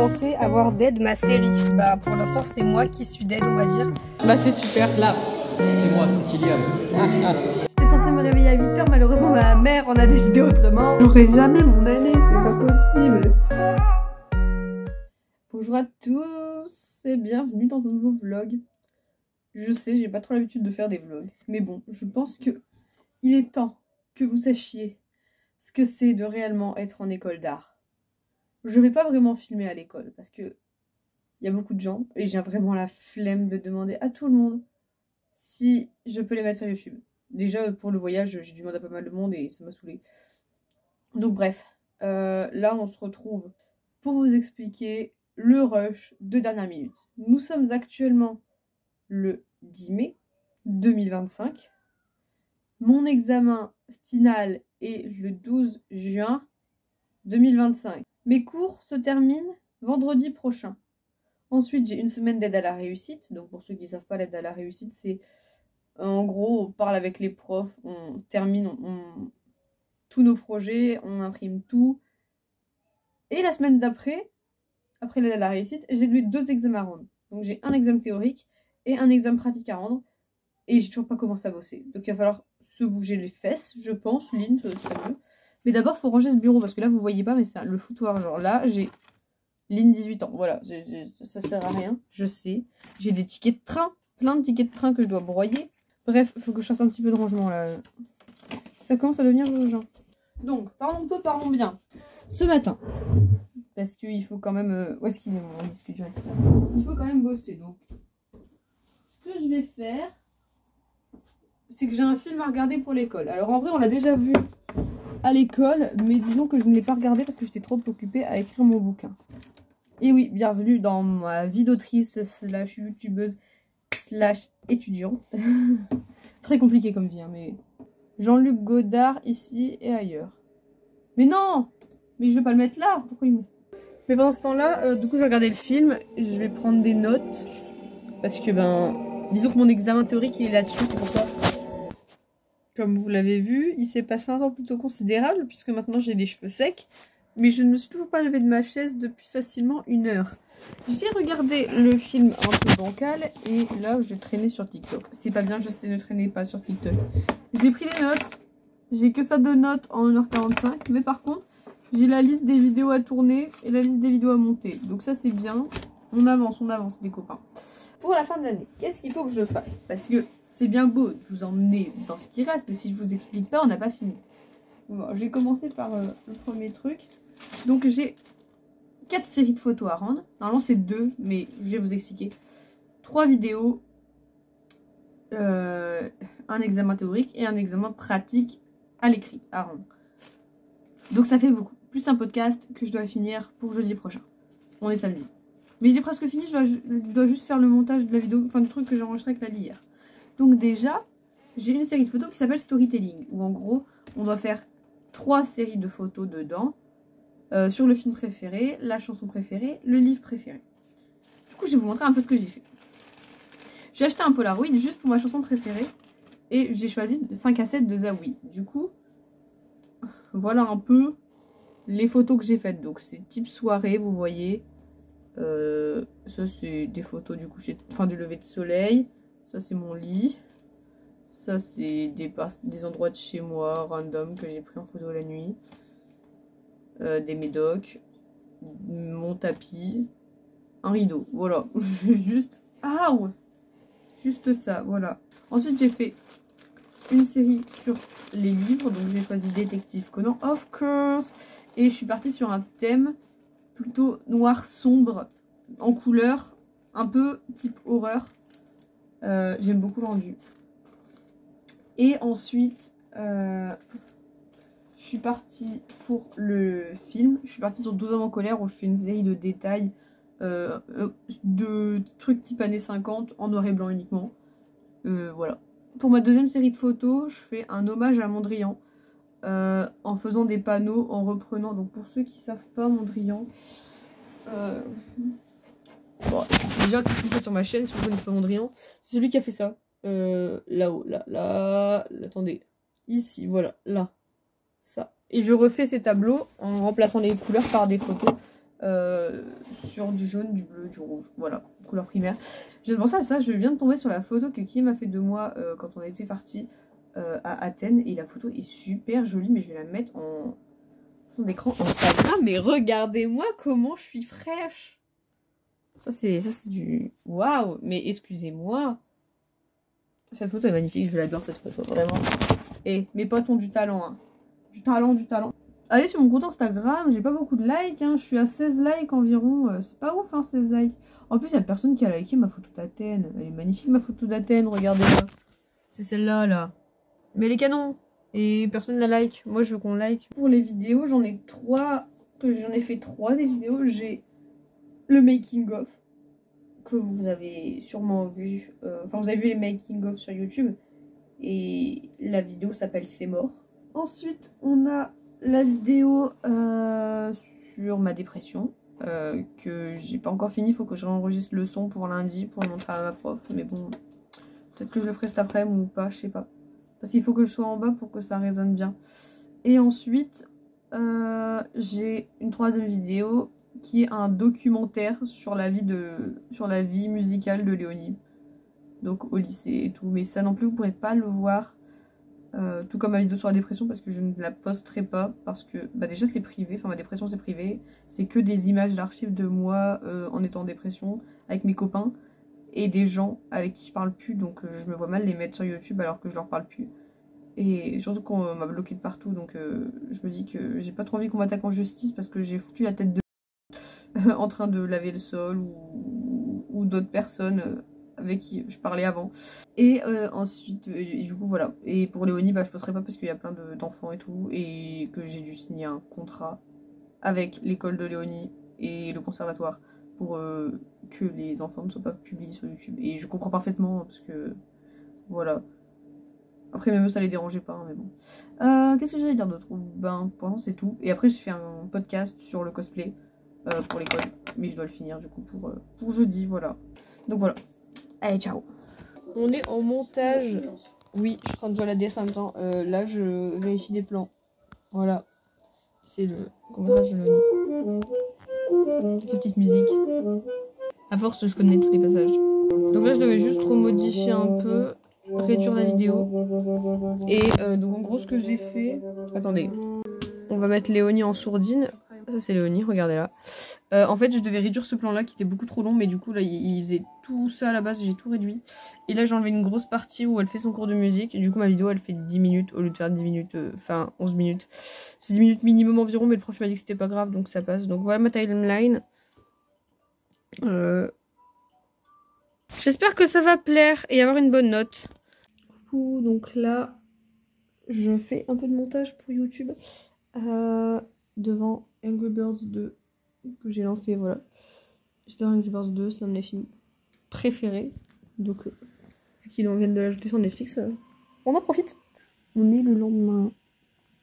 pensez avoir dead ma série? Bah pour l'instant c'est moi qui suis dead, on va dire. Bah c'est super, là. C'est moi, c'est Kylian. J'étais censée me réveiller à 8h, malheureusement ma mère en a décidé autrement. J'aurai jamais mon année, c'est pas possible. Bonjour à tous et bienvenue dans un nouveau vlog. Je sais, j'ai pas trop l'habitude de faire des vlogs, mais bon, je pense que il est temps que vous sachiez ce que c'est de réellement être en école d'art. Je vais pas vraiment filmer à l'école parce que il y a beaucoup de gens et j'ai vraiment la flemme de demander à tout le monde si je peux les mettre sur YouTube. Déjà pour le voyage, j'ai demandé à pas mal de monde et ça m'a saoulée. Donc bref, là on se retrouve pour vous expliquer le rush de dernière minute. Nous sommes actuellement le 10 mai 2025. Mon examen final est le 12 juin 2025. Mes cours se terminent vendredi prochain. Ensuite, j'ai une semaine d'aide à la réussite. Donc pour ceux qui ne savent pas, l'aide à la réussite, c'est en gros, on parle avec les profs, on termine tous nos projets, on imprime tout. Et la semaine d'après, après l'aide à la réussite, j'ai deux examens à rendre. Donc j'ai un examen théorique et un examen pratique à rendre. Et j'ai toujours pas commencé à bosser. Donc il va falloir se bouger les fesses, je pense. Lynn, ça serait mieux. Mais d'abord, il faut ranger ce bureau. Parce que là, vous voyez pas, mais c'est le foutoir. Genre là, j'ai Lynn 18 ans. Voilà, ça sert à rien. Je sais. J'ai des tickets de train. Plein de tickets de train que je dois broyer. Bref, il faut que je fasse un petit peu de rangement là. Ça commence à devenir urgent. Donc, parlons peu, parlons bien. Ce matin. Parce qu'il faut quand même... où est-ce qu'il est mon disque dur, etc. Il faut quand même bosser. Donc, ce que je vais faire... c'est que j'ai un film à regarder pour l'école. Alors en vrai, on l'a déjà vu à l'école, mais disons que je ne l'ai pas regardé parce que j'étais trop occupée à écrire mon bouquin. Et oui, bienvenue dans ma vie d'autrice slash youtubeuse slash étudiante. Très compliqué comme vie, hein, mais... Jean-Luc Godard ici et ailleurs. Mais non! Mais je vais pas le mettre là, pourquoi il me... Mais pendant ce temps-là, du coup, je vais regarder le film, je vais prendre des notes, parce que, disons que mon examen théorique, il est là-dessus, c'est pour ça. Comme vous l'avez vu, il s'est passé un temps plutôt considérable, puisque maintenant j'ai les cheveux secs. Mais je ne me suis toujours pas levée de ma chaise depuis facilement 1 heure. J'ai regardé le film un peu bancal, et là je traînais sur TikTok. C'est pas bien, je sais, ne traîner pas sur TikTok. J'ai pris des notes. J'ai que ça de notes en 1h45. Mais par contre, j'ai la liste des vidéos à tourner et la liste des vidéos à monter. Donc ça c'est bien. On avance les copains. Pour la fin de l'année, qu'est-ce qu'il faut que je fasse? Parce que c'est bien beau de vous emmener dans ce qui reste, mais si je vous explique pas, on n'a pas fini. Bon, je vais commencer par le premier truc. Donc j'ai 4 séries de photos à rendre. Normalement c'est 2, mais je vais vous expliquer. 3 vidéos, un examen théorique et un examen pratique à l'écrit à rendre. Donc ça fait beaucoup. Plus un podcast que je dois finir pour jeudi prochain. On est samedi. Mais je l'ai presque fini, je dois juste faire le montage de la vidéo, enfin du truc que j'ai enregistré avec la hier. Donc déjà, j'ai une série de photos qui s'appelle Storytelling, où en gros, on doit faire 3 séries de photos dedans, sur le film préféré, la chanson préférée, le livre préféré. Du coup, je vais vous montrer un peu ce que j'ai fait. J'ai acheté un Polaroid juste pour ma chanson préférée, et j'ai choisi 5 à 7 de Zawi. Du coup, voilà un peu les photos que j'ai faites. Donc c'est type soirée, vous voyez. Ça c'est des photos du coucher, enfin du lever de soleil. Ça c'est mon lit. Ça c'est des endroits de chez moi random que j'ai pris en photo la nuit. Des médocs. Mon tapis. Un rideau. Voilà. Juste. Ah ouais. Juste ça. Voilà. Ensuite j'ai fait une série sur les livres. Donc j'ai choisi Détective Conan, of course. Et je suis partie sur un thème plutôt noir sombre en couleur. Un peu type horreur. J'aime beaucoup le rendu. Et ensuite, je suis partie pour le film. Je suis partie sur 12 hommes en colère où je fais une série de détails de trucs type années 50 en noir et blanc uniquement. Voilà. Pour ma deuxième série de photos, je fais un hommage à Mondrian en faisant des panneaux, en reprenant. Donc pour ceux qui ne savent pas, Mondrian... Bon, déjà, tout ce que vous faites sur ma chaîne, si vous ne connaissez pas Mondrian, c'est celui qui a fait ça. Là-haut, là, attendez. Ici, voilà, là. Ça. Et je refais ces tableaux en remplaçant les couleurs par des photos sur du jaune, du bleu, du rouge. Voilà, couleur primaire. J'ai pensé à ça, je viens de tomber sur la photo que Kim m'a fait de moi quand on était parti à Athènes. Et la photo est super jolie, mais je vais la mettre en fond d'écran Instagram. Mais regardez-moi comment je suis fraîche. Ça c'est du... Waouh. Mais excusez-moi. Cette photo est magnifique, je l'adore cette photo, vraiment. Et mes potes ont du talent, hein. Du talent, du talent. Allez sur mon compte Instagram, j'ai pas beaucoup de likes, hein. Je suis à 16 likes environ. C'est pas ouf, hein, 16 likes. En plus, il y a personne qui a liké ma photo d'Athènes. Elle est magnifique, ma photo d'Athènes, regardez-la. C'est celle-là, là. Mais elle est canon. Et personne la like. Moi, je veux qu'on like. Pour les vidéos, j'en ai 3. J'en ai fait 3 des vidéos. J'ai le making of, que vous avez sûrement vu. Enfin, vous avez vu les making of sur YouTube. Et la vidéo s'appelle C'est mort. Ensuite, on a la vidéo sur ma dépression. Que j'ai pas encore fini. Il faut que je réenregistre le son pour lundi pour le montrer à ma prof. Mais bon, peut-être que je le ferai cet après-midi ou pas, je sais pas. Parce qu'il faut que je sois en bas pour que ça résonne bien. Et ensuite, j'ai une 3e vidéo qui est un documentaire sur la vie musicale de Léonie. Donc au lycée et tout. Mais ça non plus, vous pourrez pas le voir. Tout comme ma vidéo sur la dépression, parce que je ne la posterai pas. Parce que bah déjà c'est privé. Enfin, ma dépression c'est privé. C'est que des images d'archives de moi en étant en dépression avec mes copains. Et des gens avec qui je parle plus, donc je me vois mal les mettre sur YouTube alors que je leur parle plus. Et surtout qu'on m'a bloqué de partout, donc je me dis que j'ai pas trop envie qu'on m'attaque en justice parce que j'ai foutu la tête de en train de laver le sol ou d'autres personnes avec qui je parlais avant. Et ensuite, du coup voilà. Et pour Léonie, bah, je posterai pas parce qu'il y a plein d'enfants et tout, et que j'ai dû signer un contrat avec l'école de Léonie et le conservatoire pour que les enfants ne soient pas publiés sur YouTube. Et je comprends parfaitement parce que voilà. Après même eux ça les dérangeait pas, hein, mais bon. Qu'est-ce que j'allais dire d'autre? Ben pour l'instant c'est tout. Et après je fais un podcast sur le cosplay pour l'école. Mais je dois le finir du coup pour jeudi, voilà. Donc voilà. Allez, ciao. On est en montage. Oui, je suis en train de jouer à la DS en même temps. Là je vérifie des plans. Voilà. C'est le court-métrage de Léonie. Quelques petites musiques. À force, je connais tous les passages. Donc là, je devais juste remodifier un peu, réduire la vidéo. Et donc en gros, ce que j'ai fait... Attendez. On va mettre Léonie en sourdine. Ça, c'est Léonie, regardez là. En fait, je devais réduire ce plan-là qui était beaucoup trop long. Mais du coup, là, il faisait tout ça à la base. J'ai tout réduit. Et là, j'ai enlevé une grosse partie où elle fait son cours de musique. Et du coup, ma vidéo, elle fait 10 minutes au lieu de faire 10 minutes. Enfin, 11 minutes. C'est 10 minutes minimum environ. Mais le prof m'a dit que c'était pas grave. Donc ça passe. Donc voilà ma timeline. J'espère que ça va plaire et avoir une bonne note. Donc là, je fais un peu de montage pour YouTube devant Angry Birds 2 que j'ai lancé, voilà. J'adore Angry Birds 2, c'est un de mes films préférés. Donc, vu qu'ils viennent de l'ajouter sur Netflix, on en profite. On est le lendemain,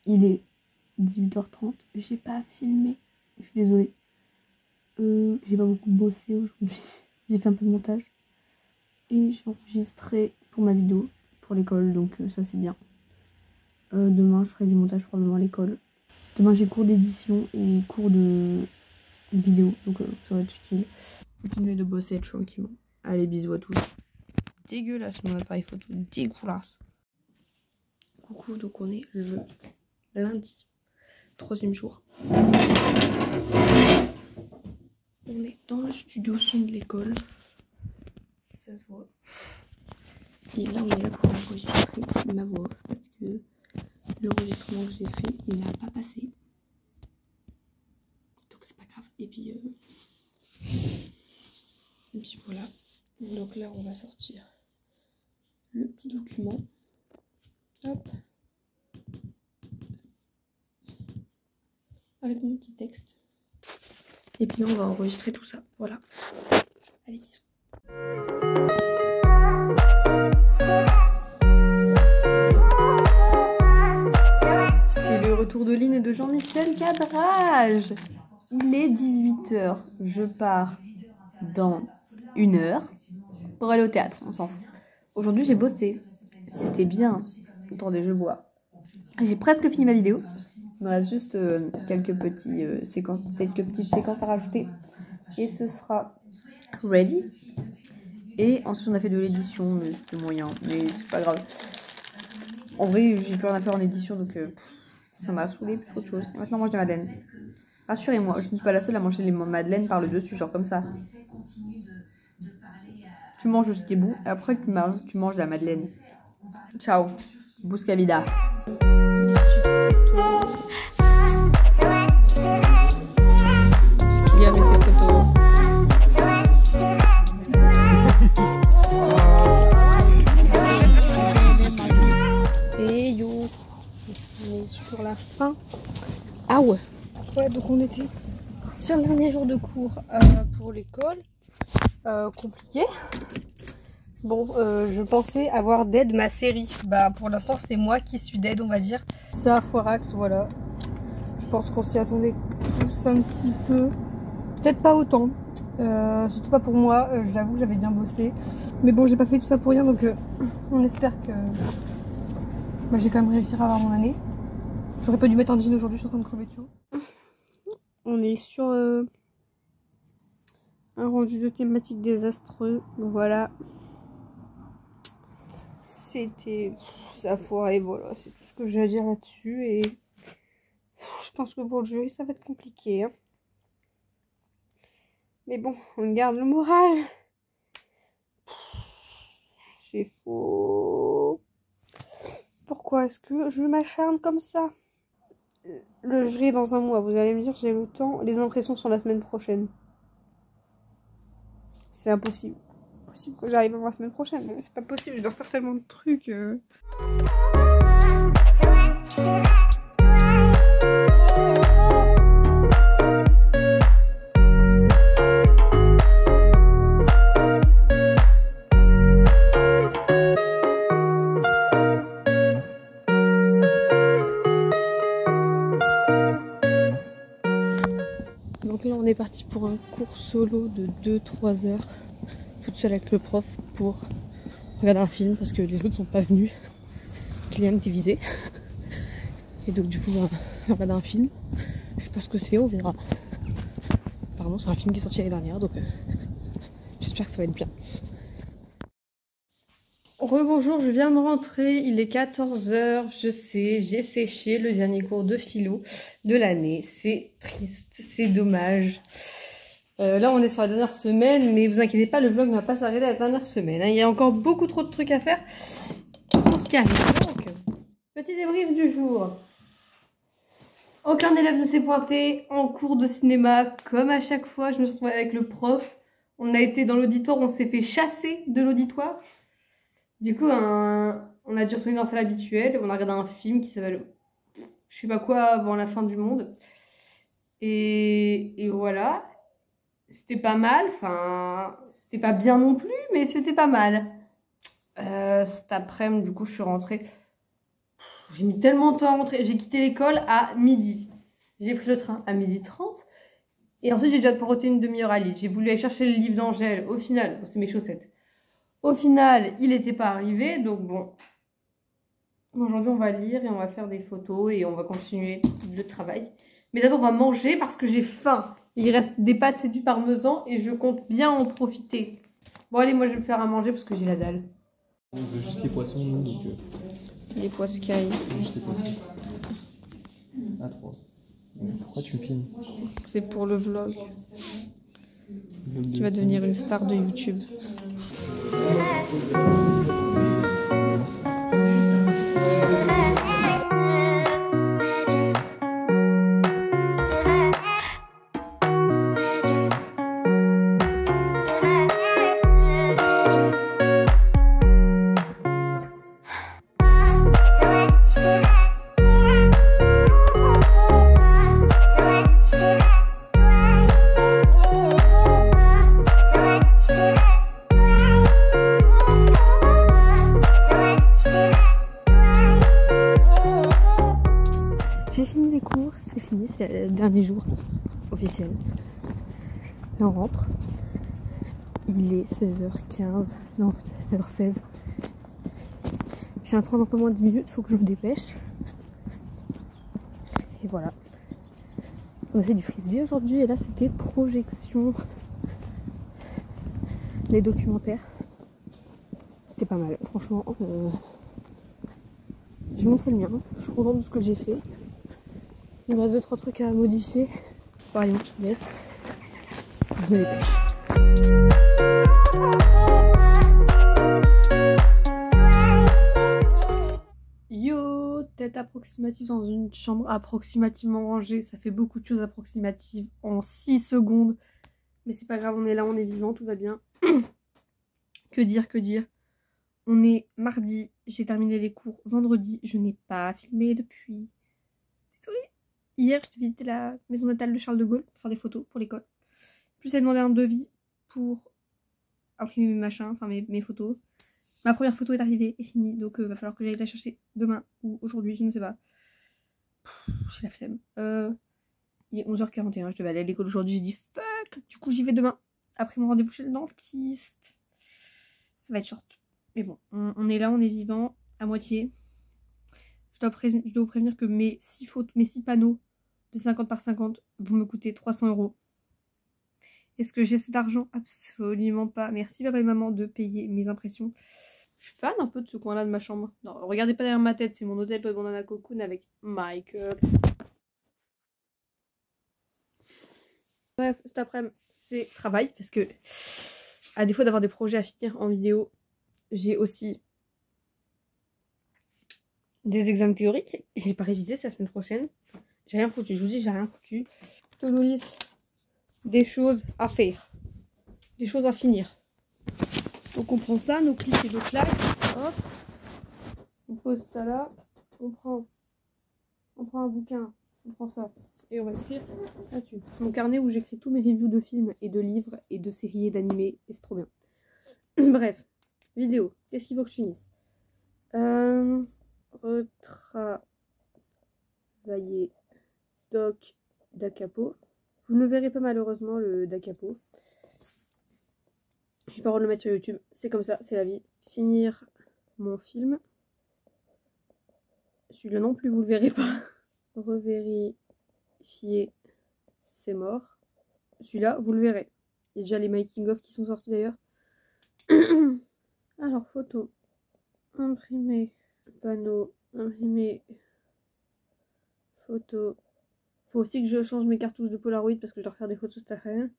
il est 18h30. J'ai pas filmé, je suis désolée. J'ai pas beaucoup bossé aujourd'hui. J'ai fait un peu de montage. Et j'ai enregistré pour ma vidéo, pour l'école, donc ça c'est bien. Demain je ferai du montage probablement à l'école. Demain j'ai cours d'édition et cours de vidéo, donc ça va être chill. Continuer de bosser tranquillement. Allez, bisous à tous. Dégueulasse mon appareil photo, dégueulasse. Coucou, donc on est le lundi, 3e jour. On est dans le studio son de l'école. Ça se voit. Et là on est là pour enregistrer ma voix off parce que l'enregistrement que j'ai fait il n'a pas passé. Donc c'est pas grave. Et puis voilà. Donc là on va sortir le petit document. Hop. Avec mon petit texte. Et puis on va enregistrer tout ça. Voilà. Allez, bisous. C'est le retour de Lynn et de Jean-Michel Cadrage. Il est 18h. Je pars dans 1 heure pour aller au théâtre. On s'en fout. Aujourd'hui, j'ai bossé. C'était bien. Attendez, je bois. J'ai presque fini ma vidéo. Il me reste juste quelques petites séquences à rajouter. Et ce sera ready. Et ensuite on a fait de l'édition, mais c'était moyen. Mais c'est pas grave. En vrai, j'ai plus rien à faire en édition, donc ça m'a saoulé plus qu'autre chose. Et maintenant, on mange des madeleines. Rassurez-moi, je ne suis pas la seule à manger les madeleines par le dessus, genre comme ça. Tu manges ce qui est bon, et après tu manges la madeleine. Ciao, busca vida. Il y a mis ces photos. Et yo, on est sur la fin. Ah ouais. Ouais, donc on était sur le dernier jour de cours pour l'école. Compliqué. Bon, je pensais avoir dead ma série. Bah pour l'instant c'est moi qui suis dead, on va dire. Ça, Foirax, voilà. Je pense qu'on s'y attendait tous un petit peu. Peut-être pas autant. Surtout pas pour moi. Je l'avoue que j'avais bien bossé. Mais bon, j'ai pas fait tout ça pour rien, donc on espère que bah, j'ai quand même réussi à avoir mon année. J'aurais pas dû mettre un jean aujourd'hui, je suis en train de crever de chaud. On est sur un rendu de thématique désastreux. Voilà. C'était... ça a foiré, voilà. C'est tout ce que j'ai à dire là-dessus. Et je pense que pour le jury, ça va être compliqué. Hein. Mais bon, on garde le moral. C'est faux. Pourquoi est-ce que je m'acharne comme ça? Le jury est dans un mois, vous allez me dire, j'ai le temps. Les impressions sont la semaine prochaine. C'est impossible. Possible que j'arrive avant la semaine prochaine. Mais c'est pas possible, je dois faire tellement de trucs. Donc là on est parti pour un cours solo de 2-3 heures, toute seule avec le prof pour regarder un film parce que les autres sont pas venus. Kylian était visé. Et donc du coup on va regarder un film. Je sais pas ce que c'est, on verra. Apparemment c'est un film qui est sorti l'année dernière, donc j'espère que ça va être bien. Rebonjour, je viens de rentrer, il est 14 h, je sais, j'ai séché le dernier cours de philo de l'année. C'est triste, c'est dommage. Là on est sur la dernière semaine, mais vous inquiétez pas, le vlog ne va pas s'arrêter à la dernière semaine. Hein. Il y a encore beaucoup trop de trucs à faire pour ce qui arrive. Donc, petit débrief du jour. Aucun élève ne s'est pointé en cours de cinéma, comme à chaque fois. Je me suis retrouvée avec le prof. On a été dans l'auditoire, on s'est fait chasser de l'auditoire. Du coup, on a dû retourner dans la salle habituelle. On a regardé un film qui s'appelle je sais pas quoi avant la fin du monde. Et voilà. C'était pas mal. Enfin, c'était pas bien non plus, mais c'était pas mal. Cet après-midi, du coup, je suis rentrée. J'ai mis tellement de temps à rentrer. J'ai quitté l'école à midi. J'ai pris le train à 12h30. Et ensuite, j'ai dû apporter une demi-heure à Lille. J'ai voulu aller chercher le livre d'Angèle. Au final, c'est mes chaussettes. Au final, il n'était pas arrivé, donc bon. Aujourd'hui, on va lire et on va faire des photos et on va continuer le travail. Mais d'abord, on va manger parce que j'ai faim. Il reste des pâtes et du parmesan et je compte bien en profiter. Bon, allez, moi, je vais me faire à manger parce que j'ai la dalle. On veut juste les poissons, nous, donc... Les poiscailles. Juste les poissons. À 3. Pourquoi tu me filmes? C'est pour le vlog. Tu vas devenir une star de YouTube. J'ai fini les cours, c'est fini, c'est le dernier jour officiel. Là on rentre. Il est 16h15, non 16h16. J'ai un train dans un peu moins de 10 minutes, faut que je me dépêche. Et voilà. On a fait du frisbee aujourd'hui et là c'était projection. Les documentaires. C'était pas mal, franchement. J'ai montré le mien, je suis contente de ce que j'ai fait. Il me reste 2-3 trucs à modifier. Bon, allez, je vous laisse. Je me dépêche. Yo, tête approximative dans une chambre approximativement rangée. Ça fait beaucoup de choses approximatives en 6 secondes. Mais c'est pas grave, on est là, on est vivant, tout va bien. Que dire, que dire. On est mardi, j'ai terminé les cours vendredi. Je n'ai pas filmé depuis... Désolée. Hier, je visité la maison natale de Charles de Gaulle pour faire des photos pour l'école. Plus elle demandé un devis pour imprimer mes machins, enfin mes photos. Ma première photo est arrivée et finie, donc va falloir que j'aille la chercher demain ou aujourd'hui, je ne sais pas. J'ai la flemme. Il est 11h41, je devais aller à l'école aujourd'hui, j'ai dit fuck, du coup j'y vais demain. Après mon rendez-vous chez le dentiste. Ça va être short. Mais bon, on est là, on est vivant, à moitié. Je dois vous prévenir que mes 6 panneaux de 50 par 50 vont me coûter 300 €. Est-ce que j'ai cet argent? Absolument pas. Merci papa et maman de payer mes impressions. Je suis fan un peu de ce coin-là de ma chambre. Non, regardez pas derrière ma tête, c'est mon hôtel de Bandana Cocoon avec Michael. Bref, cet après-midi, c'est travail parce que, à défaut d'avoir des projets à finir en vidéo, j'ai aussi des examens théoriques. J'ai pas révisé, c'est la semaine prochaine. J'ai rien foutu, je vous dis, j'ai rien foutu. To-do list. Des choses à faire, des choses à finir. Donc on prend ça, nos clics et nos claques, hop, on pose ça là, on prend un bouquin, on prend ça et on va écrire là-dessus. C'est mon carnet où j'écris tous mes reviews de films et de livres et de séries et d'animés et c'est trop bien. Bref, vidéo, qu'est-ce qu'il faut que je finisse? Retravailler doc d'Acapo. Vous ne le verrez pas malheureusement, le d'Acapo. J'ai pas le droit de le mettre sur YouTube. C'est comme ça, c'est la vie. Finir mon film. Celui-là non plus, vous le verrez pas. Revérifier, c'est mort. Celui-là, vous le verrez. Il y a déjà les making-of qui sont sortis d'ailleurs. Alors, photo. Imprimer. Panneau. Imprimer. Photo. Faut aussi que je change mes cartouches de Polaroid parce que je dois refaire des photos cet après-midi.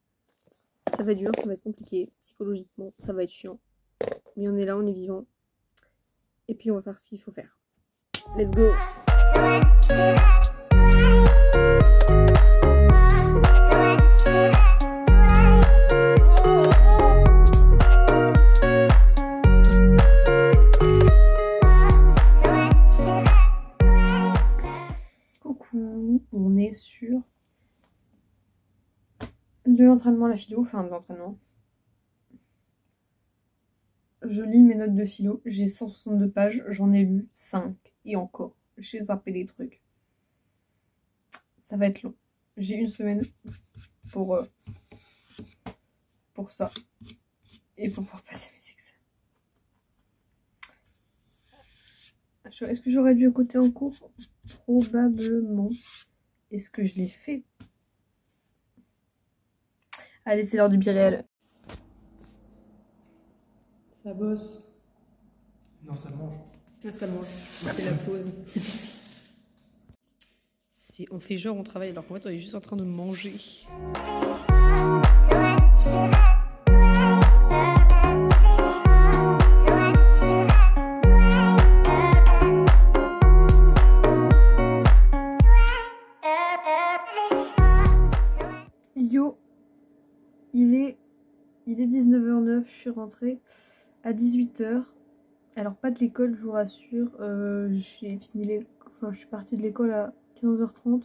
Ça va être dur, ça va être compliqué. Psychologiquement, ça va être chiant. Mais on est là, on est vivant. Et puis on va faire ce qu'il faut faire. Let's go! Coucou, on est sur de l'entraînement à la philo, enfin de l'entraînement. Je lis mes notes de philo, j'ai 162 pages, j'en ai lu 5 et encore, j'ai zappé des trucs. Ça va être long. J'ai une semaine pour ça et pour pouvoir passer mes examens. Est-ce que j'aurais dû écouter en cours? Probablement. Est-ce que je l'ai fait? Allez, c'est l'heure du biréel. Ça bosse. Non, ça mange. Ah, ça mange. On fait la pause. On fait genre on travaille alors qu'en fait on est juste en train de manger. Yo, il est 19h09, je suis rentrée à 18h. Alors pas de l'école, je vous rassure. Je suis partie de l'école à 15h30.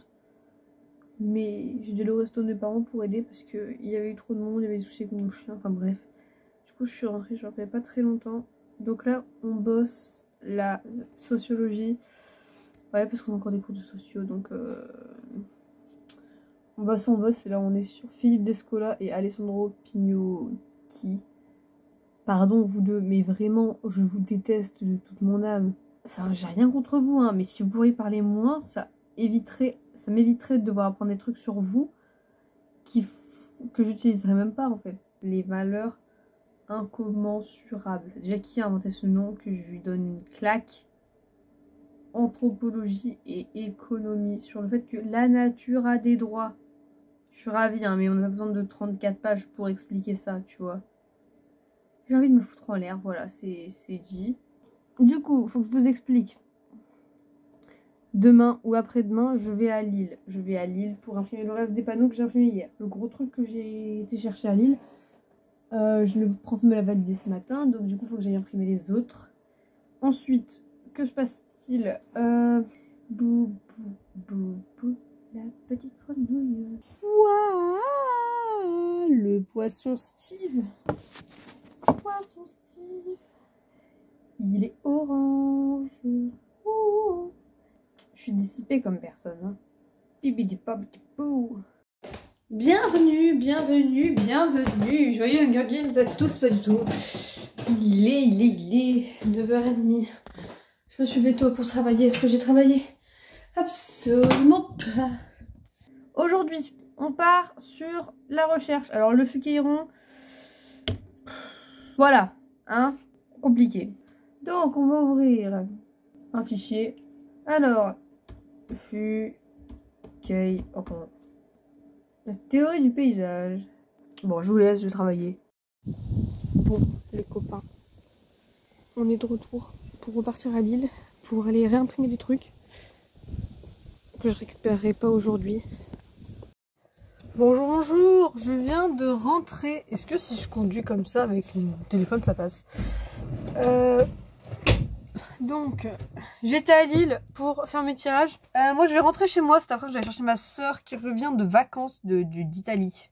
Mais j'ai dû aller au resto de mes parents pour aider parce qu'il y avait eu trop de monde, il y avait des soucis avec mon chien, enfin bref. Du coup je suis rentrée, je ne revenais pas très longtemps. Donc là on bosse la sociologie. Ouais, parce qu'on a encore des cours de sociaux, donc on bosse, et là on est sur Philippe Descola et Alessandro Pignocchi. Pardon vous deux, mais vraiment je vous déteste de toute mon âme. Enfin j'ai rien contre vous, hein, mais si vous pourriez parler moins, ça éviterait ça m'éviterait de devoir apprendre des trucs sur vous que j'utiliserai même pas en fait. Les valeurs incommensurables. Déjà, qui a inventé ce nom que je lui donne une claque? Anthropologie et économie, sur le fait que la nature a des droits. Je suis ravie, hein, mais on n'a pas besoin de 34 pages pour expliquer ça, tu vois. J'ai envie de me foutre en l'air, voilà, c'est dit. Du coup, faut que je vous explique. Demain ou après-demain, je vais à Lille. Je vais à Lille pour imprimer le reste des panneaux que j'ai imprimés hier. Le gros truc que j'ai été chercher à Lille, le prof me l'a validé ce matin, donc du coup, il faut que j'aille imprimer les autres. Ensuite, que se passe-t-il? Bou, bou, bou, bou, la petite grenouille. Waouh, le poisson Steve. Poisson Steve. Il est orange. Oh. Je suis dissipée comme personne. Hein. Bibidi-babidi-bou. Bienvenue, bienvenue, bienvenue. Joyeux Hunger Games à tous, pas du tout. Il est 9h30. Je me suis levée tôt pour travailler. Est-ce que j'ai travaillé? Absolument pas. Aujourd'hui, on part sur la recherche. Alors, le Fuqueiron, voilà, hein, compliqué. Donc, on va ouvrir un fichier. Alors, Fuqueiron. La théorie du paysage. Bon, je vous laisse, je vais travailler. Bon, les copains, on est de retour pour repartir à Lille, pour aller réimprimer des trucs que je récupérerai pas aujourd'hui. Bonjour, bonjour, je viens de rentrer. Est-ce que si je conduis comme ça avec mon téléphone, ça passe? Donc, j'étais à Lille pour faire mes tirages. Moi, je vais rentrer chez moi cet après-midi. Je vais aller chercher ma soeur qui revient de vacances d'Italie.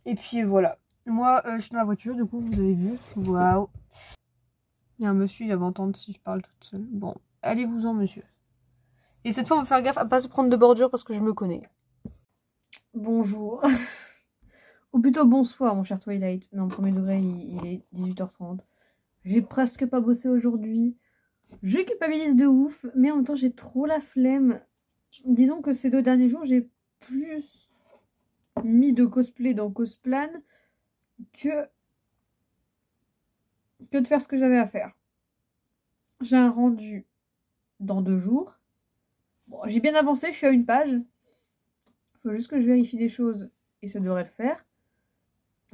Et puis voilà. Moi, je suis dans la voiture, du coup, vous avez vu. Waouh. Il y a un monsieur, il va m'entendre si je parle toute seule. Bon, allez-vous-en, monsieur. Et cette fois, on va faire gaffe à pas se prendre de bordure parce que je me connais. Bonjour. Ou plutôt bonsoir, mon cher Twilight. Non, premier degré, il est 18h30. J'ai presque pas bossé aujourd'hui. Je culpabilise de ouf, mais en même temps, j'ai trop la flemme. Disons que ces 2 derniers jours, j'ai plus mis de cosplay dans Cosplan que de faire ce que j'avais à faire. J'ai un rendu dans 2 jours. Bon, j'ai bien avancé, je suis à 1 page. Il faut juste que je vérifie des choses et ça devrait le faire.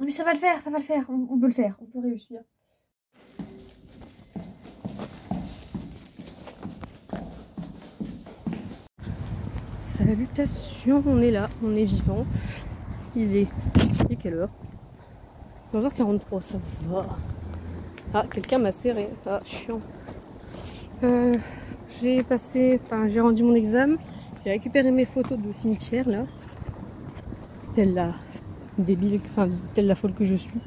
Mais ça va le faire, on peut le faire, on peut réussir. Salutations, on est là, on est vivant. Il est quelle heure? 11h43, ça va. Ah, quelqu'un m'a serré. Ah, chiant. J'ai rendu mon examen. J'ai récupéré mes photos de cimetière là. Telle la débile, enfin telle la folle que je suis.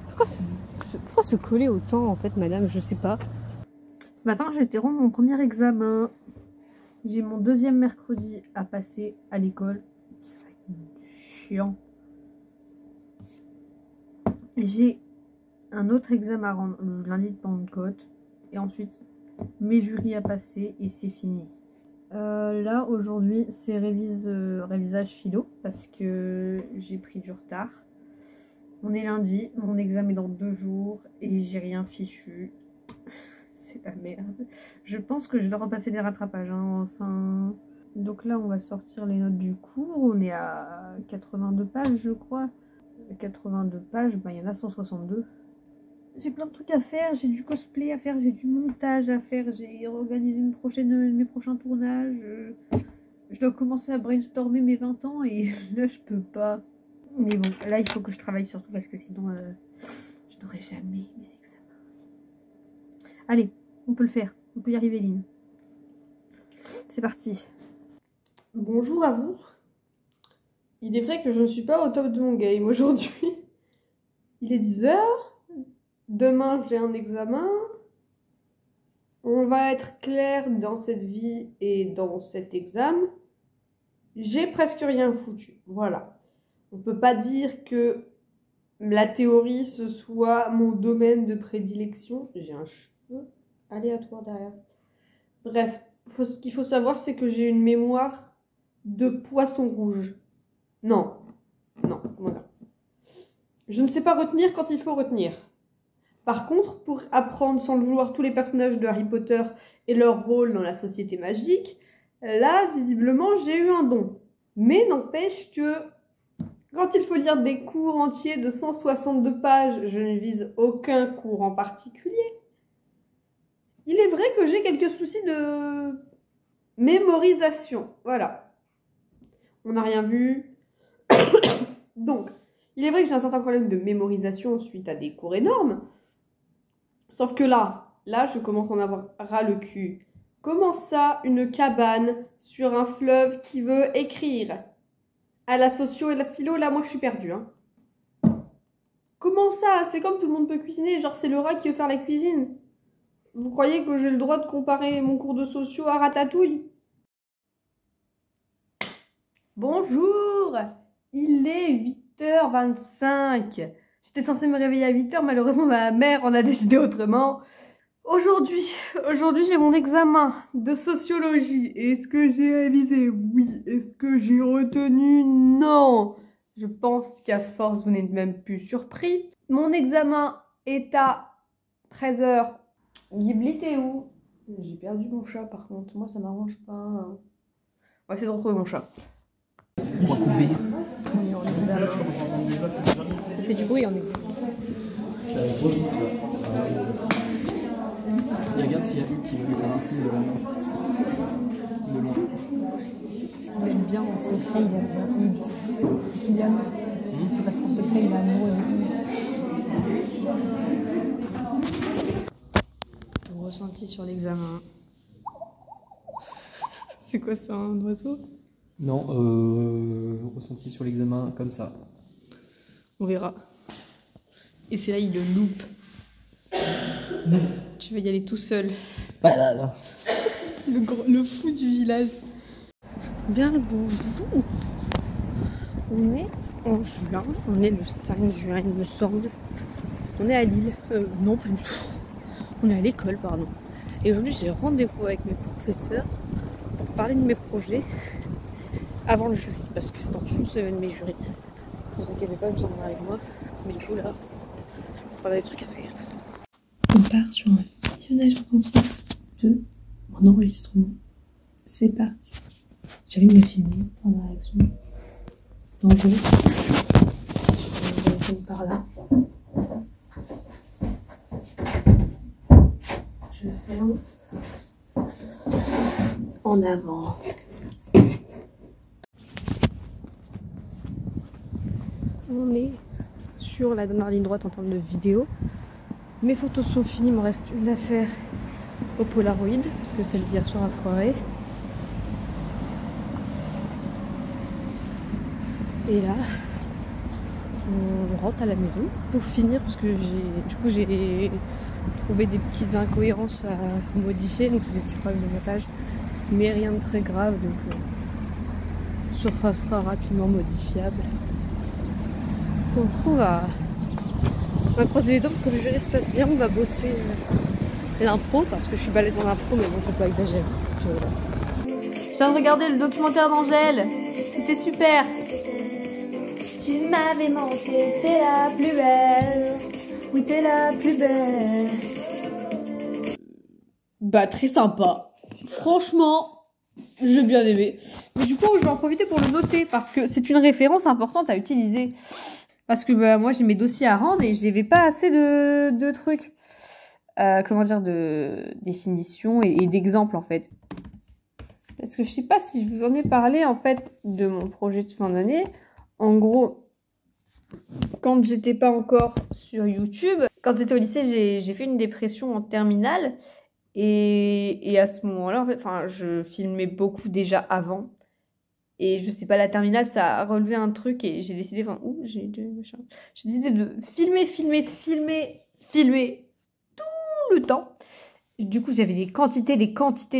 Pourquoi se coller autant en fait, madame? Je sais pas. Ce matin, j'ai été rendre mon premier examen. J'ai mon 2e mercredi à passer à l'école. Ça va être chiant. J'ai un autre examen à rendre le lundi de Pentecôte. Et ensuite, mes jurys à passer et c'est fini. Là, aujourd'hui, c'est révisage philo parce que j'ai pris du retard. On est lundi, mon examen est dans 2 jours et j'ai rien fichu. C'est la merde. Je pense que je dois repasser les rattrapages. Hein. Enfin, donc là, on va sortir les notes du cours. On est à 82 pages, je crois. 82 pages, ben, il y en a 162. J'ai plein de trucs à faire. J'ai du cosplay à faire, j'ai du montage à faire. J'ai organisé mes prochains tournages. Je dois commencer à brainstormer mes 20 ans et là, je peux pas. Mais bon, là, il faut que je travaille surtout parce que sinon, je n'aurai jamais mes examens. Allez, on peut le faire. On peut y arriver, Lynn. C'est parti. Bonjour à vous. Il est vrai que je ne suis pas au top de mon game aujourd'hui. Il est 10h. Demain, j'ai un examen. On va être clair dans cette vie et dans cet examen. J'ai presque rien foutu. Voilà. On peut pas dire que la théorie, ce soit mon domaine de prédilection. J'ai un cheveu aléatoire derrière. Bref, ce qu'il faut savoir, c'est que j'ai une mémoire de poisson rouge. Non. Non, comment dire. Je ne sais pas retenir quand il faut retenir. Par contre, pour apprendre sans le vouloir tous les personnages de Harry Potter et leur rôle dans la société magique, là, visiblement, j'ai eu un don. Mais n'empêche que, quand il faut lire des cours entiers de 162 pages, je ne vise aucun cours en particulier. Il est vrai que j'ai quelques soucis de mémorisation. Voilà. On n'a rien vu. Donc, il est vrai que j'ai un certain problème de mémorisation suite à des cours énormes. Sauf que là, je commence à en avoir ras le cul. Comment ça, une cabane sur un fleuve qui veut écrire? À la socio et la philo, là, moi, je suis perdue. Hein. Comment ça? C'est comme tout le monde peut cuisiner, genre c'est le rat qui veut faire la cuisine. Vous croyez que j'ai le droit de comparer mon cours de socio à Ratatouille? Bonjour! Il est 8h25. J'étais censée me réveiller à 8h, malheureusement ma mère en a décidé autrement. Aujourd'hui j'ai mon examen de sociologie. Est-ce que j'ai révisé? Oui. Est-ce que j'ai retenu? Non. Je pense qu'à force vous n'êtes même plus surpris. Mon examen est à 13h. Ghibli, t'es où? J'ai perdu mon chat par contre. Moi ça m'arrange pas. On va essayer de retrouver mon chat. On va couper. On est en examen. Ça fait du bruit en examen. Regarde s'il y a une qui veut lui faire un signe de la main. De loin. Ce qu'il aime bien en secret, il aime bien Hugues. Kylian, c'est parce qu'en secret, il est amoureux de Hugues. Ton ressenti sur l'examen. C'est quoi ça, un oiseau? Non, ressenti sur l'examen comme ça. On verra. Et c'est là, il le loupe. Tu vas y aller tout seul. Voilà. Le fou du village. Bien le bonjour. On est en juin. On est le 5 juin, il me semble. On est à Lille. Non, plus du tout. On est à l'école, pardon. Et aujourd'hui, j'ai rendez-vous avec mes professeurs pour parler de mes projets avant le jury. Parce que c'est dans une semaine mes jurys. Ne vous inquiétez pas, vous en avez avec moi. Mais du coup, là, on a des trucs à faire. On part sur un visionnage intensif de mon enregistrement. C'est parti. J'avais me filmer pour ma réaction. Donc je vais par là. Je ferme. En avant. On est sur la dernière ligne droite en termes de vidéo. Mes photos sont finies, il me reste une affaire au Polaroid, parce que celle d'hier soir a foiré. Et là, on rentre à la maison pour finir, parce que j'ai trouvé des petites incohérences à modifier, donc c'est des petits problèmes de montage, mais rien de très grave, donc ce sera rapidement modifiable. Pour l'instant, on va croiser les dents pour que le jury se passe bien. On va bosser l'impro parce que je suis balèze en impro, mais bon, faut pas exagérer. Je viens de regarder le documentaire d'Angèle. C'était super. Tu m'avais manqué, t'es la plus belle. Oui, t'es la plus belle. Bah, très sympa. Franchement, j'ai bien aimé. Mais du coup, je vais en profiter pour le noter parce que c'est une référence importante à utiliser. Parce que bah, moi j'ai mes dossiers à rendre et j'avais pas assez de trucs, comment dire, de définition et d'exemples en fait. Parce que je sais pas si je vous en ai parlé en fait de mon projet de fin d'année. En gros, quand j'étais pas encore sur YouTube, quand j'étais au lycée, j'ai fait une dépression en terminale. Et à ce moment-là, en fait, je filmais beaucoup déjà avant. Et je sais pas, la terminale, ça a relevé un truc et j'ai décidé, j'ai décidé de filmer tout le temps. Du coup, j'avais des quantités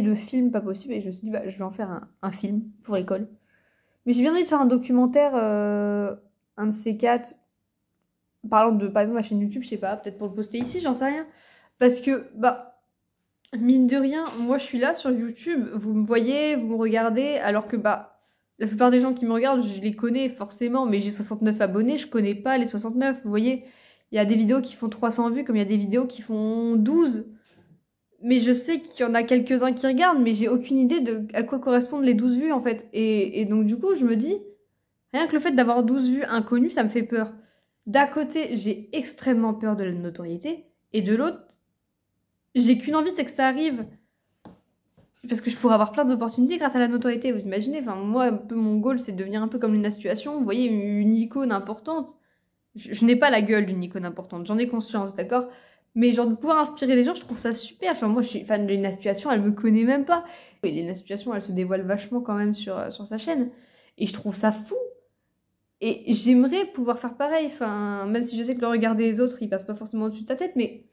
de films pas possibles et je me suis dit, bah, je vais en faire un film pour l'école. Mais j'ai bien envie de faire un documentaire, un de ces quatre, parlant de, par exemple, ma chaîne YouTube, je sais pas, peut-être pour le poster ici, j'en sais rien. Parce que, bah, mine de rien, moi je suis là sur YouTube, vous me voyez, vous me regardez, alors que, bah, La plupart des gens qui me regardent, je les connais forcément, mais j'ai 69 abonnés, je connais pas les 69, vous voyez. Il y a des vidéos qui font 300 vues, comme il y a des vidéos qui font 12. Mais je sais qu'il y en a quelques-uns qui regardent, mais j'ai aucune idée de à quoi correspondent les 12 vues, en fait. Et donc, du coup, je me dis, rien que le fait d'avoir 12 vues inconnues, ça me fait peur. D'un côté, j'ai extrêmement peur de la notoriété, et de l'autre, j'ai qu'une envie, c'est que ça arrive. Parce que je pourrais avoir plein d'opportunités grâce à la notoriété, vous imaginez. Enfin, moi, un peu mon goal, c'est de devenir un peu comme Lena Situation. Vous voyez, une icône importante. Je n'ai pas la gueule d'une icône importante, j'en ai conscience, d'accord? Mais genre de pouvoir inspirer des gens, je trouve ça super. Genre moi, je suis fan de Lena Situation, elle me connaît même pas. Et Lena Situation, elle se dévoile vachement quand même sur sa chaîne. Et je trouve ça fou. Et j'aimerais pouvoir faire pareil. Enfin, même si je sais que le regard des autres, il passe pas forcément au-dessus de ta tête, mais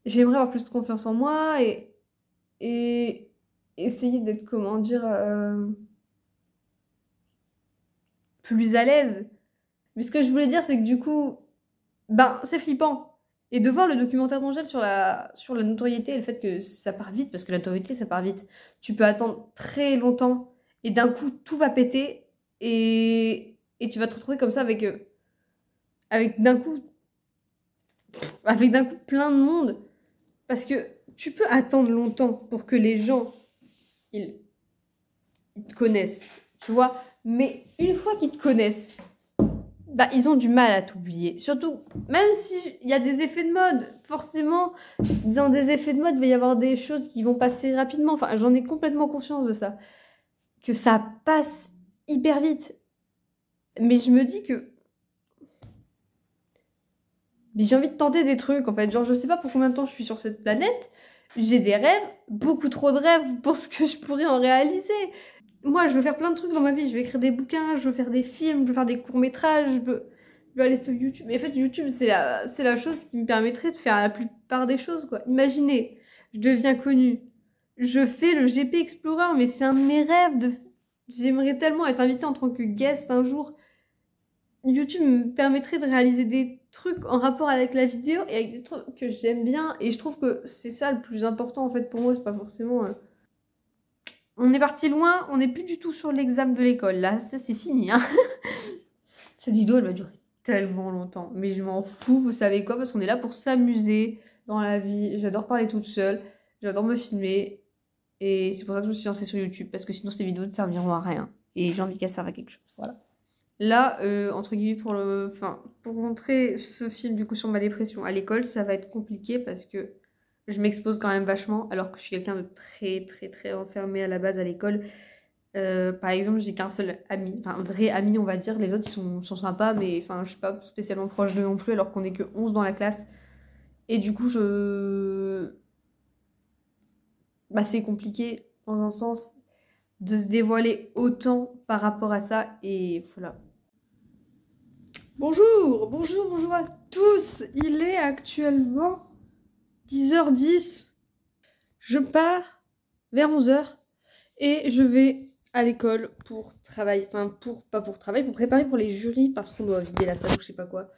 j'aimerais avoir plus de confiance en moi et essayer d'être, comment dire, plus à l'aise. Mais ce que je voulais dire, c'est que du coup, ben, c'est flippant. Et de voir le documentaire d'Angèle sur la notoriété et le fait que ça part vite, parce que la notoriété, ça part vite. Tu peux attendre très longtemps et d'un coup, tout va péter et tu vas te retrouver comme ça avec d'un coup plein de monde. Parce que tu peux attendre longtemps pour que les gens, ils te connaissent, tu vois. Mais une fois qu'ils te connaissent, bah, ils ont du mal à t'oublier. Surtout, même s'il y a des effets de mode, forcément, dans des effets de mode, il va y avoir des choses qui vont passer rapidement. Enfin, j'en ai complètement conscience de ça. Que ça passe hyper vite. Mais je me dis que... Mais j'ai envie de tenter des trucs, en fait. Genre, je sais pas pour combien de temps je suis sur cette planète. J'ai des rêves, beaucoup trop de rêves pour ce que je pourrais en réaliser. Moi, je veux faire plein de trucs dans ma vie. Je veux écrire des bouquins, je veux faire des films, je veux faire des courts-métrages, je veux aller sur YouTube. Mais en fait, YouTube, c'est la chose qui me permettrait de faire la plupart des choses, quoi. Imaginez, je deviens connue. Je fais le GP Explorer, mais c'est un de mes rêves. J'aimerais tellement être invitée en tant que guest un jour. YouTube me permettrait de réaliser des trucs en rapport avec la vidéo et avec des trucs que j'aime bien. Et je trouve que c'est ça le plus important, en fait, pour moi. C'est pas forcément... On est parti loin, on n'est plus du tout sur l'examen de l'école. Là, ça c'est fini. Hein. Cette vidéo, elle va durer tellement longtemps. Mais je m'en fous, vous savez quoi, parce qu'on est là pour s'amuser dans la vie. J'adore parler toute seule, j'adore me filmer. Et c'est pour ça que je me suis lancée sur YouTube, parce que sinon ces vidéos ne serviront à rien. Et j'ai envie qu'elles servent à quelque chose, voilà. Là, entre guillemets, pour montrer ce film du coup sur ma dépression à l'école, ça va être compliqué parce que je m'expose quand même vachement, alors que je suis quelqu'un de très très très enfermé à la base à l'école. Par exemple, j'ai qu'un seul ami, enfin un vrai ami on va dire, les autres ils sont sympas, mais enfin je suis pas spécialement proche d'eux non plus, alors qu'on est que 11 dans la classe. Et du coup, bah, c'est compliqué dans un sens de se dévoiler autant par rapport à ça, et voilà. Bonjour à tous. Il est actuellement 10h10. Je pars vers 11h et je vais à l'école pour travailler, pour préparer pour les jurys parce qu'on doit vider la salle ou je sais pas quoi.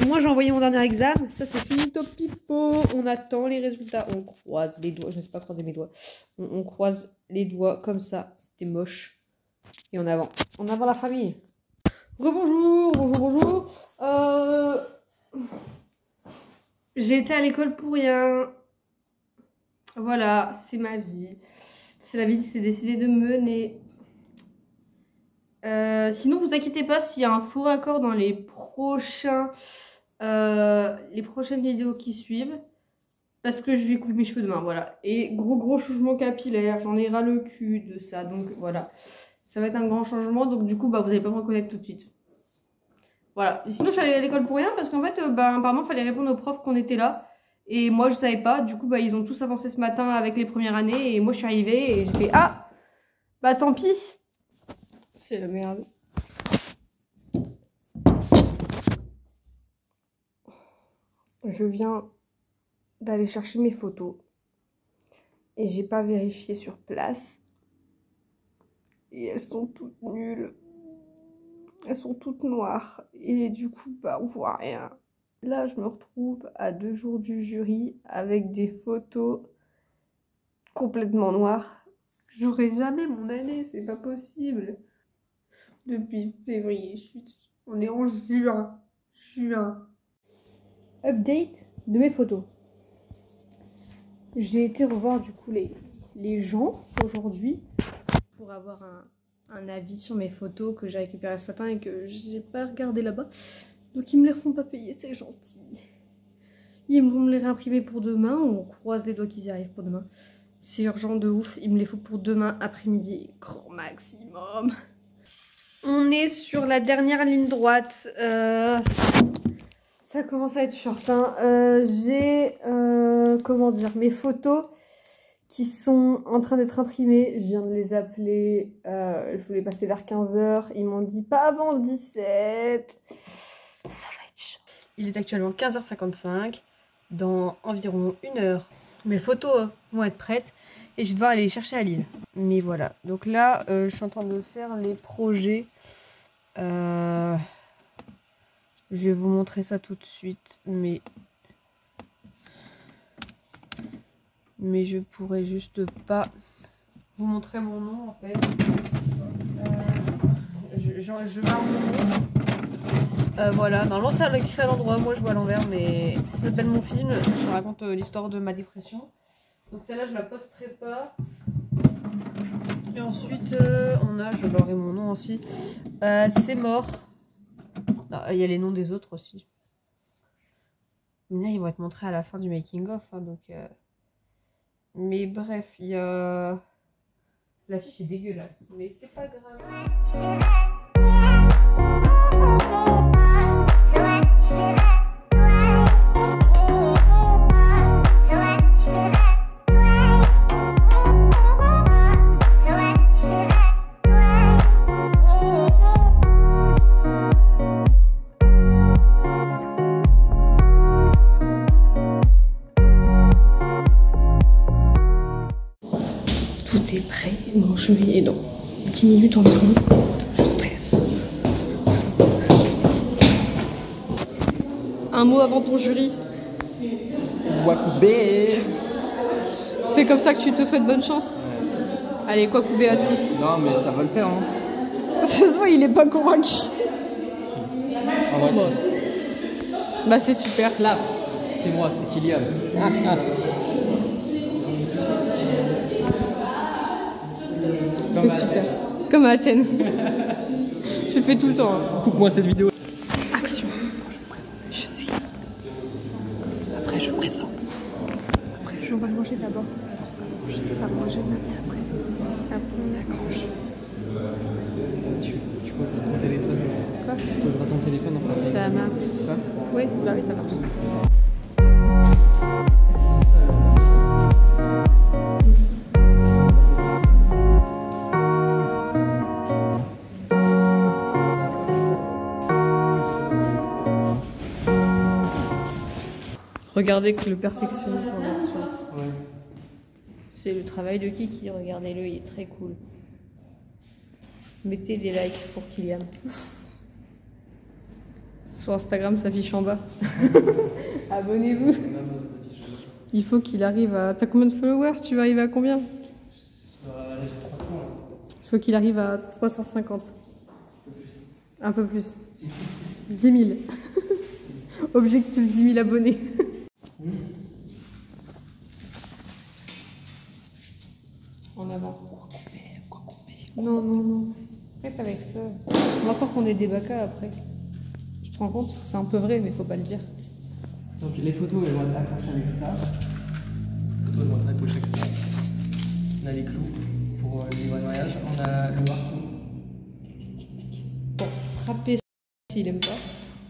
Moi j'ai envoyé mon dernier examen, ça c'est fini top pipo, on attend les résultats, on croise les doigts, je ne sais pas croiser mes doigts, on croise les doigts comme ça, c'était moche. Et en avant la famille. Bonjour. J'ai été à l'école pour rien. Voilà, c'est ma vie. C'est la vie qui s'est décidée de mener. Sinon, vous inquiétez pas s'il y a un faux raccord dans les prochaines vidéos qui suivent. Parce que je vais couper mes cheveux demain, voilà. Et gros changement capillaire, j'en ai ras le cul de ça. Donc voilà, ça va être un grand changement. Donc du coup, bah, vous n'allez pas me reconnaître tout de suite. Voilà. Sinon, je suis allée à l'école pour rien parce qu'en fait, apparemment, il fallait répondre aux profs qu'on était là. Et moi, je savais pas. Du coup, bah, ils ont tous avancé ce matin avec les premières années. Et moi, je suis arrivée et j'ai fait ah, bah tant pis. C'est la merde. Je viens d'aller chercher mes photos. Et j'ai pas vérifié sur place. Et elles sont toutes nulles. Elles sont toutes noires. Et du coup, bah, on voit rien. Là, je me retrouve à 2 jours du jury avec des photos complètement noires. J'aurai jamais mon année, c'est pas possible. depuis février. On est en juin. Update de mes photos. J'ai été revoir du coup les gens aujourd'hui pour avoir un avis sur mes photos que j'ai récupérées ce matin et que j'ai pas regardé là-bas. Donc ils me les refont pas payer, c'est gentil. Ils vont me les réimprimer pour demain. On croise les doigts qu'ils y arrivent pour demain. C'est urgent de ouf. Il me les faut pour demain après-midi. Grand maximum. On est sur la dernière ligne droite. Ça commence à être short. Hein. J'ai comment dire, mes photos qui sont en train d'être imprimées. Je viens de les appeler. Je voulais passer vers 15h. Ils m'ont dit pas avant 17. Ça va être chaud. Il est actuellement 15h55. Dans environ 1 heure, mes photos vont être prêtes et je vais devoir aller les chercher à Lille. Mais voilà, donc là, je suis en train de faire les projets. Je vais vous montrer ça tout de suite, mais je pourrais juste pas vous montrer mon nom en fait. Je marque mon nom. Voilà, normalement ça écrit à l'endroit, moi je vois à l'envers, mais ça s'appelle mon film, ça raconte l'histoire de ma dépression. Donc celle-là je la posterai pas. Et ensuite on a, je vais barrer mon nom aussi, c'est mort. Il y a les noms des autres aussi. Ils vont être montrés à la fin du making of, hein, donc. Mais bref, il y a. L'affiche est dégueulasse, mais c'est pas grave. Tout est prêt, mon jury est dans 10 minutes environ. Je stresse. Un mot avant ton jury. Wakoubé. C'est comme ça que tu te souhaites bonne chance. Allez, quoi couper à tous. Non, mais ça va le faire, hein. Ça se voit, il est pas convaincu. En vrai, Bah c'est super. là, c'est moi, c'est Kylian. C'est super. Comme à Athènes. Je le fais tout le temps. Hein. Coupe-moi cette vidéo. Action. Quand je vous présente, je sais. Après, je présente. Après, on va manger d'abord. Je vais pas manger mais après. Après, on accroche. Tu poseras ton téléphone. Quoi? Tu poseras ton téléphone en face. Ça marche. Quoi? Oui, bah oui, ça marche. Regardez que le perfectionnisme en action. Ouais. C'est le travail de Kiki, regardez-le, il est très cool. Mettez des likes pour Kylian. Sur Instagram, ça affiche en bas. Abonnez-vous. Il faut qu'il arrive à... T'as combien de followers? Tu vas arriver à combien? J'ai 300. Il faut qu'il arrive à 350. Un peu plus. 10 000. Objectif 10 000 abonnés. En avant. Non, non, non. Arrête avec ça. On va croire qu'on est des bacas après. Tu te rends compte? C'est un peu vrai, mais faut pas le dire. Donc les photos, elles vont être accrochées avec ça. Les photos, elles vont être accrochées avec ça. On a les clous pour les voyages. On a le marteau. Pour frapper s'il aime pas.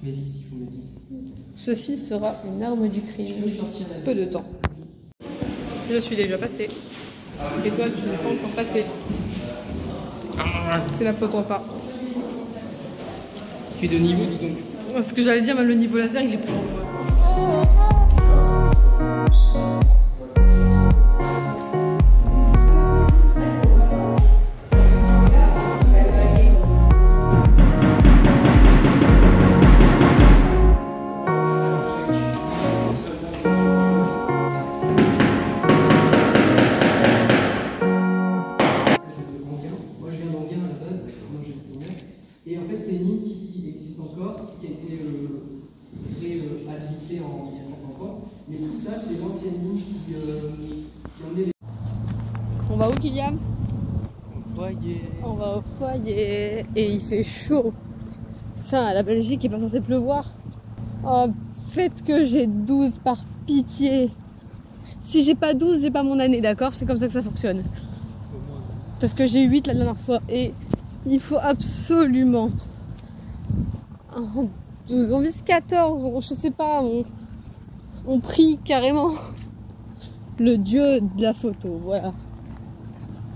Mes vis, il faut mes vis. Ceci sera une arme du crime. Peu de temps. Je suis déjà passée. Et toi, tu n'es pas encore passé. C'est la pause repas. Tu es de niveau, dis donc. Ce que j'allais dire, même le niveau laser, il est plus haut. il y a 50 ans. Mais tout ça, c'est l'ancienne ligne qui emmenait les... On va où, Kylian? Foyer. On va au foyer et il fait chaud. Tiens, la Belgique est pas censée pleuvoir. Oh, faites que j'ai 12 par pitié. Si j'ai pas 12, j'ai pas mon année, d'accord? C'est comme ça que ça fonctionne. Parce que j'ai eu 8 la dernière fois et il faut absolument 12, on vise 14, je sais pas, on prie carrément le dieu de la photo, voilà.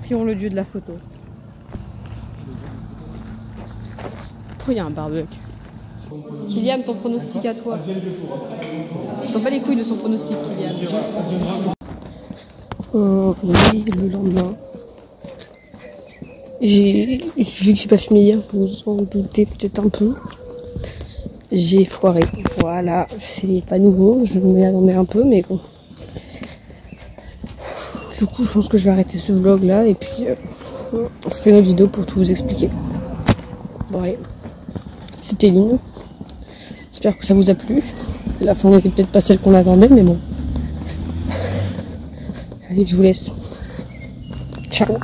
Prions le dieu de la photo. Pourquoi il y a un barbecue? Kylian, ton pronostic à toi? Je sens pas les couilles de son pronostic, Kylian. Oui, le lendemain. Vu que j'ai pas fumé hier, vous en doutez peut-être un peu. J'ai foiré. Voilà, c'est pas nouveau, je m'y attendais un peu, mais bon. Du coup, je pense que je vais arrêter ce vlog là et puis on ferait une autre vidéo pour tout vous expliquer. Bon, allez. C'était Lynn. J'espère que ça vous a plu. La fin n'était peut-être pas celle qu'on attendait, mais bon. Allez, je vous laisse. Ciao.